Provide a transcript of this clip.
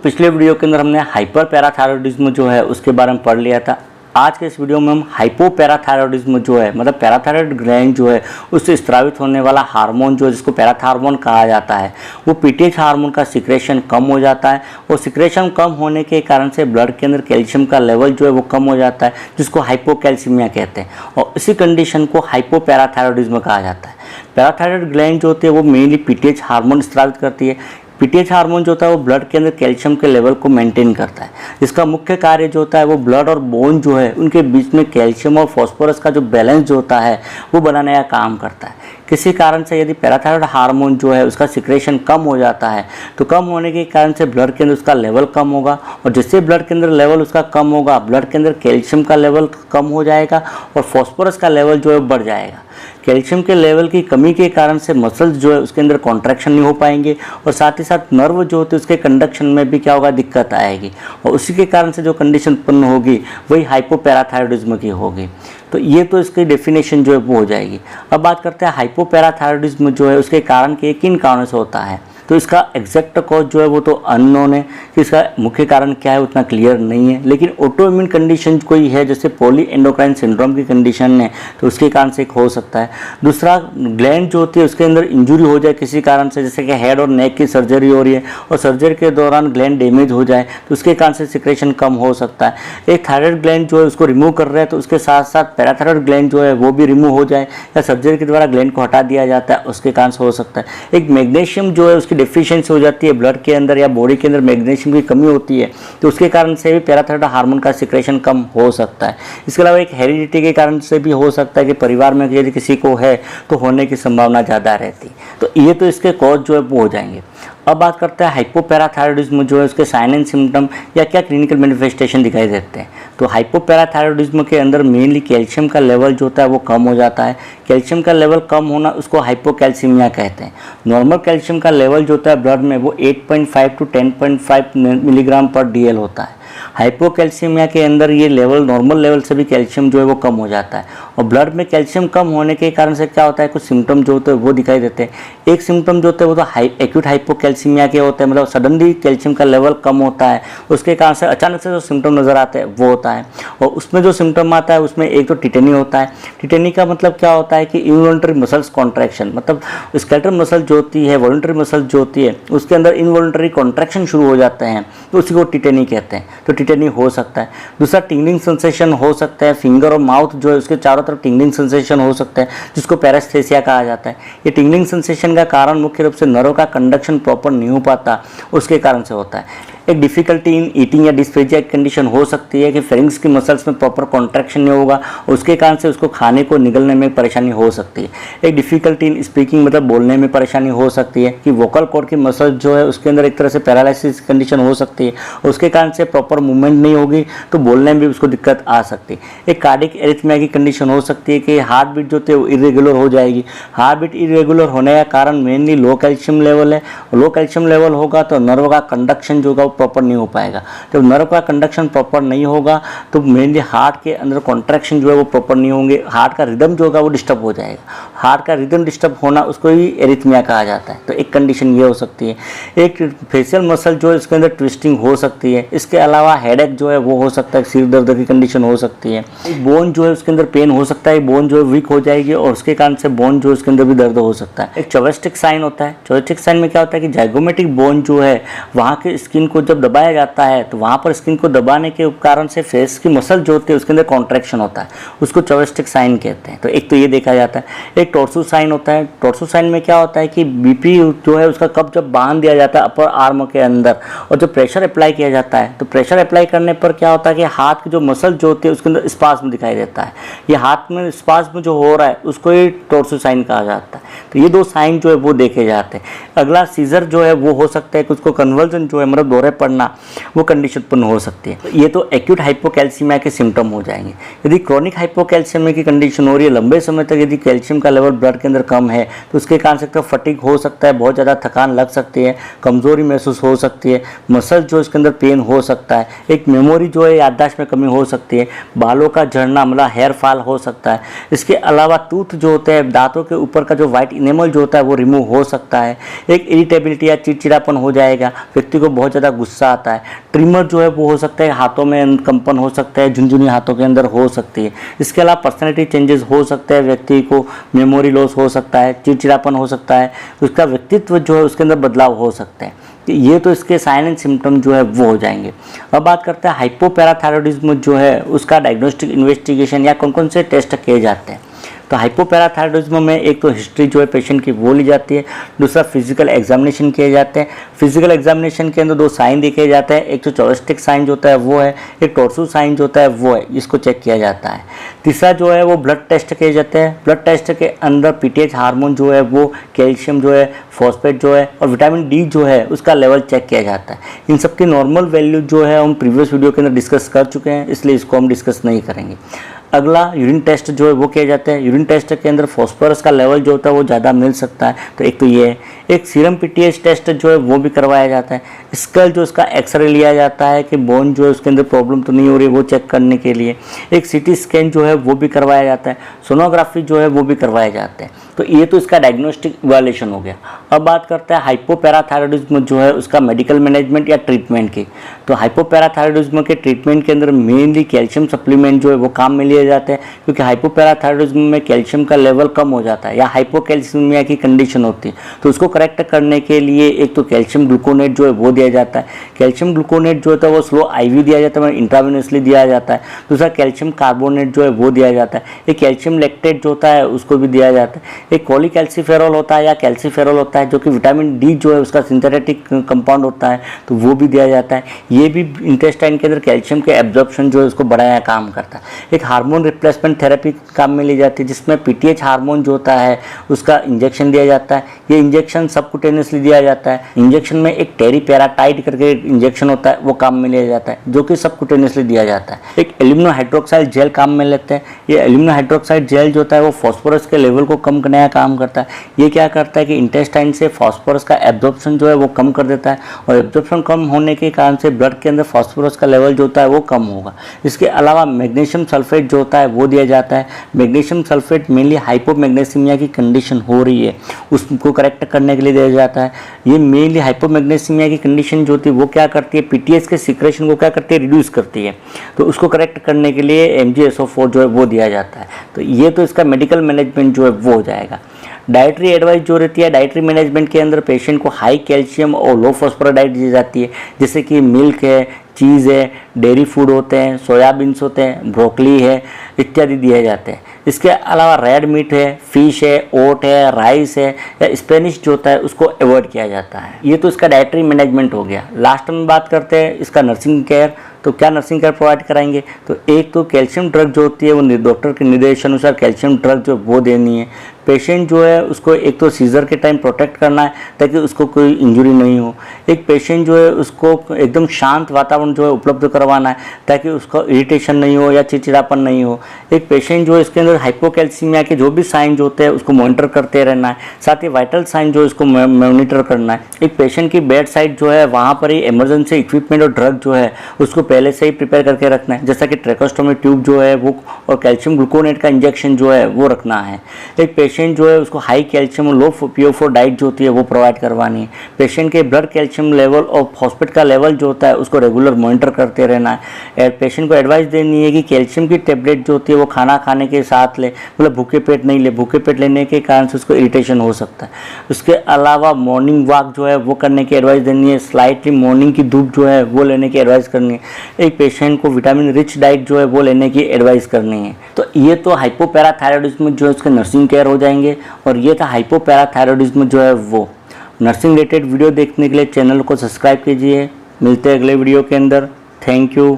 पिछले वीडियो के अंदर हमने हाइपर पैराथायरॉयडिज्म जो है उसके बारे में पढ़ लिया था। आज के इस वीडियो में हम हाइपोपैराथायरॉयडिज्म जो है मतलब पैराथायरॉयड ग्लैंड जो है उससे स्रावित होने वाला हार्मोन जो है जिसको पैराथायरॉयड कहा जाता है वो पीटीएच हार्मोन का सिक्रेशन कम हो जाता है और सिक्रेशन कम होने के कारण से ब्लड के अंदर कैल्शियम का लेवल जो है वो कम हो जाता है जिसको हाइपोकैल्सीमिया कहते हैं और इसी कंडीशन को हाइपोपैराथायरॉयडिज्म कहा जाता है। पैराथायरॉयड ग्लैंड जो होती है वो मेनली पीटीएच हार्मोन स्रावित करती है। पीटीएच हार्मोन जो होता है वो ब्लड के अंदर कैल्शियम के लेवल को मेंटेन करता है। इसका मुख्य कार्य जो होता है वो ब्लड और बोन जो है उनके बीच में कैल्शियम और फास्फोरस का जो बैलेंस जो होता है वो बनाने का काम करता है। किसी कारण से यदि पैराथायरॉयड हार्मोन जो है उसका सिक्रेशन कम हो जाता है तो कम होने के कारण से ब्लड के अंदर उसका लेवल कम होगा और जिससे ब्लड के अंदर लेवल उसका कम होगा ब्लड के अंदर कैल्शियम का लेवल कम हो जाएगा और फास्फोरस का लेवल जो है बढ़ जाएगा। कैल्शियम के लेवल की कमी के कारण से मसल्स जो है उसके अंदर कॉन्ट्रैक्शन नहीं हो पाएंगे और साथ ही साथ नर्व जो होते हैं उसके कंडक्शन में भी क्या होगा दिक्कत आएगी और उसी के कारण से जो कंडीशन उत्पन्न होगी वही हाइपोपैराथायरॉयडिज्म की होगी। तो ये तो इसकी डेफिनेशन जो है वो हो जाएगी। अब बात करते हैं हाइपोपैराथायरॉयडिज्म जो है उसके कारण के किन कारणों से होता है। तो इसका एग्जैक्ट कॉज जो है वो तो अननोन है कि इसका मुख्य कारण क्या है उतना क्लियर नहीं है, लेकिन ऑटोइम्यून कंडीशन कोई है जैसे पॉली एंडोक्राइन सिंड्रोम की कंडीशन है तो उसके कारण से एक हो सकता है। दूसरा ग्लैंड जो होती है उसके अंदर इंजुरी हो जाए किसी कारण से, जैसे कि हेड और नेक की सर्जरी हो रही है और सर्जरी के दौरान ग्लैंड डैमेज हो जाए तो उसके कारण से सिक्रेशन कम हो सकता है। एक थायराइड ग्लैंड जो है उसको रिमूव कर रहे हैं तो उसके साथ साथ पैराथायरॉयड ग्लैंड जो है वो भी रिमूव हो जाए या सर्जरी के द्वारा ग्लैंड को हटा दिया जाता है उसके कारण से हो सकता है। एक मैग्नीशियम जो है उसकी डिफिशियंसी हो जाती है ब्लड के अंदर या बॉडी के अंदर मैग्नीशियम की कमी होती है तो उसके कारण से भी पैराथायरॉयड हार्मोन का सिक्रेशन कम हो सकता है। इसके अलावा एक हेरिडिटी के कारण से भी हो सकता है कि परिवार में यदि किसी को है तो होने की संभावना ज़्यादा रहती है। तो ये तो इसके कॉज जो है वो हो जाएंगे। अब बात करते हैं हाइपोपैराथायरॉयडिज्म जो है उसके साइन एंड सिम्टम या क्या क्लिनिकल मैनिफेस्टेशन दिखाई देते हैं। तो हाइपोपैराथायरॉयडिज्म के अंदर मेनली कैल्शियम का लेवल जो होता है वो कम हो जाता है। कैल्शियम का लेवल कम होना उसको हाइपोकैल्सीमिया कहते हैं। नॉर्मल कैल्शियम का लेवल जो होता है ब्लड में वो 8.5 to 10.5 मिलीग्राम पर डीएल होता है। हाइपोकैल्सीमिया के अंदर ये लेवल नॉर्मल लेवल से भी कैल्शियम जो है वो कम हो जाता है और ब्लड में कैल्शियम कम होने के कारण से क्या होता है कुछ सिम्टम जो होते हैं वो दिखाई देते हैं। एक सिम्टम जो होते हैं वो तो एक्यूट हाइपोकैल्सीमिया के होते हैं, मतलब सडनली कैल्शियम का लेवल कम होता है उसके कारण से अचानक से जो सिम्टम नज़र आते हैं वो होता है और उसमें जो सिम्टम आता है उसमें एक तो टिटेनी होता है। टिटेनी का मतलब क्या होता है कि इनवॉलंटरी मसल्स कॉन्ट्रैक्शन, मतलब स्केलेटल मसल जो होती है वॉलंटरी मसल जो होती है उसके अंदर इनवॉलंटरी कॉन्ट्रैक्शन शुरू हो जाते हैं तो उसी को टिटेनी कहते हैं। तो टिटेनी हो सकता है। दूसरा टिंगलिंग सेंसेशन हो सकता है, फिंगर और माउथ जो है उसके चारों तरफ टिंगलिंग सेंसेशन हो सकता है जिसको पैरास्थेसिया कहा जाता है। ये टिंगलिंग सेंसेशन का कारण मुख्य रूप से नर्व का कंडक्शन प्रॉपर नहीं हो पाता उसके कारण से होता है। एक डिफिकल्टी इन ईटिंग या डिस्फेजिया कंडीशन हो सकती है कि फेरिंग्स की मसल्स में प्रॉपर कॉन्ट्रैक्शन नहीं होगा उसके कारण से उसको खाने को निगलने में परेशानी हो सकती है। एक डिफिकल्टी इन स्पीकिंग मतलब बोलने में परेशानी हो सकती है कि वोकल कॉर्ड की मसल जो है उसके अंदर एक तरह से पैरालिसिस कंडीशन हो सकती है उसके कारण से प्रॉपर मूवमेंट नहीं होगी तो बोलने में भी उसको दिक्कत आ सकती है। एक कार्डिक एरिथमिया की कंडीशन हो सकती है कि हार्ट बीट जो है वो इरेगुलर हो जाएगी। हार्ट बीट इरेगुलर होने का कारण मेनली लो कैल्शियम लेवल है। लो कैल्शियम लेवल होगा तो नर्व का कंडक्शन जो होगा प्रॉपर नहीं हो पाएगा। जब नर्व का कंडक्शन प्रॉपर नहीं होगा तो मेनली हार्ट के अंदर कॉन्ट्रैक्शन जो है वो प्रॉपर नहीं होंगे, हार्ट का रिदम जो होगा वो डिस्टर्ब हो जाएगा। हार्ट का रिदम डिस्टर्ब होना उसको ही एरिथमिया कहा जाता है। तो एक कंडीशन ये हो सकती है। एक फेशियल मसल जो है इसके अंदर ट्विस्टिंग हो सकती है। इसके अलावा हेडेक जो है वो हो सकता है, सिर दर्द की कंडीशन हो सकती है। बोन जो है उसके अंदर पेन हो सकता है, बोन जो है वीक हो जाएगी और उसके कारण से बोन जो है उसके अंदर भी दर्द हो सकता है। एक चॉवेस्टिक साइन होता है। चॉवेस्टिक साइन में क्या होता है कि जाइगोमेटिक बोन जो है वहाँ के स्किन को जब दबाया जाता है तो वहाँ पर स्किन को दबाने के कारण से फेस की मसल जो होती है उसके अंदर कॉन्ट्रैक्शन होता है, उसको चॉवेस्टिक साइन कहते हैं। तो एक तो ये देखा जाता है। एक टॉर्सो साइन होता है। टॉर्सो साइन में क्या होता है कि बीपी जो है उसका कप जब बांध दिया जाता है अपर आर्म के अंदर और जब प्रेशर अप्लाई किया जाता है तो प्रेशर अप्लाई करने पर क्या होता है कि हाथ की जो मसल जो होती है उसके अंदर स्पाज्म दिखाई देता है। ये हाथ में स्पाज्म जो हो रहा है उसको ही टॉर्सो साइन कहा जाता है। तो ये दो साइन जो है वो देखे जाते हैं। अगला सीजर जो है वो हो सकता है कि उसको कन्वर्जन जो है मतलब दौरे पड़ना वो कंडीशन उत्पन्न हो सकती है। ये तो एक्यूट हाइपोकैल्सीमिया के सिम्टम हो जाएंगे। यदि क्रॉनिक हाइपोकैल्सीमिया की कंडीशन हो रही है लंबे समय तक, यदि कैल्शियम का लेवल ब्लड के अंदर कम है तो उसके कारण से फटीग हो सकता है, बहुत ज़्यादा थकान लग सकती है, कमजोरी महसूस हो सकती है, मसल जो इसके अंदर पेन हो सकता है, एक मेमोरी जो है याददाश्त में कमी हो सकती है, बालों का झड़ना मतलब हेयर फॉल हो सकता है। इसके अलावा टूथ जो होते हैं दांतों के ऊपर का जो वाइट इनेमल जो होता है वो रिमूव हो सकता है। एक इरिटेबिलिटी या चिड़चिड़ापन हो जाएगा, व्यक्ति को बहुत ज़्यादा गुस्सा आता है। ट्रिमर जो है वो हो सकता है, हाथों में कंपन हो सकता है, झुनझुनी हाथों के अंदर हो सकती है। इसके अलावा पर्सनैलिटी चेंजेस हो सकते हैं, व्यक्ति को मेमोरी लॉस हो सकता है, चिड़चिड़ापन हो सकता है, उसका व्यक्तित्व जो है उसके अंदर बदलाव हो सकता है। ये तो इसके साइन एंड सिम्टम जो है वो हो जाएंगे। अब बात करते हैं हाइपोपैराथायरॉयडिज्म जो है उसका डायग्नोस्टिक इन्वेस्टिगेशन या कौन कौन से टेस्ट किए जाते हैं। तो हाइपोपैराथायरॉयडिज्म में एक तो हिस्ट्री जो है पेशेंट की वो ली जाती है, दूसरा फिजिकल एग्जामिनेशन किए जाते हैं। फिजिकल एग्जामिनेशन के अंदर 2 साइन देखे जाते हैं, एक तो चॉपस्टिक साइन जो होता है वो है, एक टॉर्सो साइन जो होता है वो है, इसको चेक किया जाता है। तीसरा जो है वो ब्लड टेस्ट किए जाते हैं। ब्लड टेस्ट के अंदर पीटीएच हार्मोन जो है वो, कैल्शियम जो है, फॉस्फेट जो है और विटामिन डी जो है उसका लेवल चेक किया जाता है। इन सबकी नॉर्मल वैल्यू जो है हम प्रीवियस वीडियो के अंदर डिस्कस कर चुके हैं, इसलिए इसको हम डिस्कस नहीं करेंगे। अगला यूरिन टेस्ट जो है वो किया जाता है। यूरिन टेस्ट के अंदर फॉस्फोरस का लेवल जो होता है वो ज़्यादा मिल सकता है, तो एक तो ये है। एक सीरम पीटीएच टेस्ट जो है वो भी करवाया जाता है। स्कल जो इसका एक्सरे लिया जाता है कि बोन जो है उसके अंदर प्रॉब्लम तो नहीं हो रही है वो चेक करने के लिए। एक सीटी स्कैन जो है वो भी करवाया जाता है। सोनोग्राफी जो है वो भी करवाए जाते हैं। तो ये तो इसका डायग्नोस्टिक इवैल्यूएशन हो गया। अब बात करते हैं हाइपोपैराथायरॉयडिज्म जो है उसका मेडिकल मैनेजमेंट या ट्रीटमेंट की। तो हाइपोपैराथायरॉयडिज्म के ट्रीटमेंट के अंदर मेनली कैल्शियम सप्लीमेंट जो है वो काम में लिए जाते हैं, क्योंकि हाइपोपैराथायरॉयडिज्म में कैल्शियम का लेवल कम हो जाता है या हाइपोकैल्सीमिया की कंडीशन होती है। तो उसको करेक्ट करने के लिए एक तो कैल्शियम ग्लूकोनेट जो है वो दिया जाता है। कैल्शियम ग्लूकोनेट जो होता है वो स्लो आईवी दिया जाता है, इंट्रावेनसली दिया जाता है। दूसरा कैल्शियम कार्बोनेट जो है वो दिया जाता है। एक कैल्शियम लैक्टेट जो होता है उसको भी दिया जाता है। एक कॉलीकैल्सीफेरॉल होता है या कैल्सीफेरॉल होता है जो कि विटामिन डी जो है उसका सिंथेटिक कंपाउंड होता है, तो वो भी दिया जाता है। ये भी इंटेस्टाइन के अंदर कैल्शियम के एब्जॉर्प्शन जो है उसको बढ़ाया काम करता है। एक हार्मोन रिप्लेसमेंट थेरेपी काम में ली जाती है, जिसमें पीटीएच हार्मोन जो होता है उसका इंजेक्शन दिया जाता है। ये इंजेक्शन सबकुटेनियसली दिया जाता है। इंजेक्शन में एक टेरीपेराटाइड करके इंजेक्शन होता है वो काम में लिया जाता है, जो कि सबकुटेनियसली दिया जाता है। एक एल्यूमिनो हाइड्रोक्साइड जेल काम में लेते हैं। ये एल्यूमिनो हाइड्रोक्साइड जेल जो होता है वो फॉस्फोरस के लेवल को कम करने का काम करता है। ये क्या करता है कि इंटेस्टाइन से फॉस्फोरस का एब्जॉर्प्शन जो है वो कम कर देता है, और एब्जॉर्प्शन कम होने के कारण से ब्लड के अंदर फॉस्फोरस का लेवल जो होता है वो कम होगा। इसके अलावा मैग्नीशियम सल्फेट जो होता है वो दिया जाता है। मैग्नीशियम सल्फेट मेनली हाइपोमैग्नीशियमिया की कंडीशन हो रही है उसको करेक्ट करने के लिए दिया जाता है। ये मेनली हाइपोमैग्नीशियमिया की कंडीशन जो होती है वो क्या करती है, पीटीएच के सीक्रेशन को क्या करती है, रिड्यूस करती है। तो उसको करेक्ट करने के लिए MgSO4 जो है वो दिया जाता है। तो ये तो इसका मेडिकल मैनेजमेंट जो है वो हो जाएगा। डाइटरी एडवाइस जो रहती है, डाइटरी मैनेजमेंट के अंदर पेशेंट को हाई कैल्शियम और लो फॉस्फोरस डाइट दी जाती है, जैसे कि मिल्क है, चीज़ है, डेयरी फूड होते हैं, सोयाबीन्स होते हैं, ब्रोकली है इत्यादि दिए जाते हैं। इसके अलावा रेड मीट है, फिश है, ओट है, राइस है या स्पेनिश जो होता है उसको अवॉइड किया जाता है। ये तो इसका डाइटरी मैनेजमेंट हो गया। लास्ट में बात करते हैं इसका नर्सिंग केयर। तो क्या नर्सिंग केयर प्रोवाइड कराएंगे, तो एक तो कैल्शियम ड्रग जो होती है वो डॉक्टर के निर्देशानुसार कैल्शियम ड्रग जो वो देनी है। पेशेंट जो है उसको एक तो सीजर के टाइम प्रोटेक्ट करना है ताकि उसको कोई इंजरी नहीं हो। एक पेशेंट जो है उसको एकदम शांत वातावरण जो है उपलब्ध करवाना है ताकि उसको इरिटेशन नहीं हो या चिड़चिड़ापन नहीं हो। एक पेशेंट जो है इसके अंदर हाइपोकैल्सीमिया के जो भी साइन जो होते हैं उसको मॉनिटर करते रहना है, साथ ही वाइटल साइन जो है उसको मॉनिटर करना है। एक पेशेंट की बेड साइड जो है वहाँ पर ही इमरजेंसी इक्विपमेंट और ड्रग जो है उसको पहले से ही प्रिपेयर करके रखना है, जैसा कि ट्रेकोस्टोमी ट्यूब जो है वो और कैल्शियम ग्लूकोनेट का इंजेक्शन जो है वो रखना है। एक पेशेंट जो है उसको हाई कैल्शियम और लो PO4 डाइट जो होती है वो प्रोवाइड करवानी है। पेशेंट के ब्लड कैल्शियम लेवल और फॉस्फेट का लेवल जो होता है उसको रेगुलर मॉनिटर करते रहना है। पेशेंट को एडवाइस देनी है कि कैल्शियम की टेबलेट जो होती है वो खाना खाने के साथ ले, मतलब भूखे पेट नहीं ले। भूखे पेट लेने के कारण से उसको इरिटेशन हो सकता है। उसके अलावा मॉर्निंग वॉक जो है वो करने की एडवाइस देनी है। स्लाइटली मॉर्निंग की धूप जो है वो लेने की एडवाइस करनी है। एक पेशेंट को विटामिन रिच डाइट जो है वो लेने की एडवाइस करनी है। तो ये तो हाइपोपैराथायरॉयडिज्म जो है उसके नर्सिंग केयर हो जाएंगे, और ये था हाइपोपैराथायरॉयडिज्म जो है वो। नर्सिंग रिलेटेड वीडियो देखने के लिए चैनल को सब्सक्राइब कीजिए। मिलते हैं अगले वीडियो के अंदर। Thank you.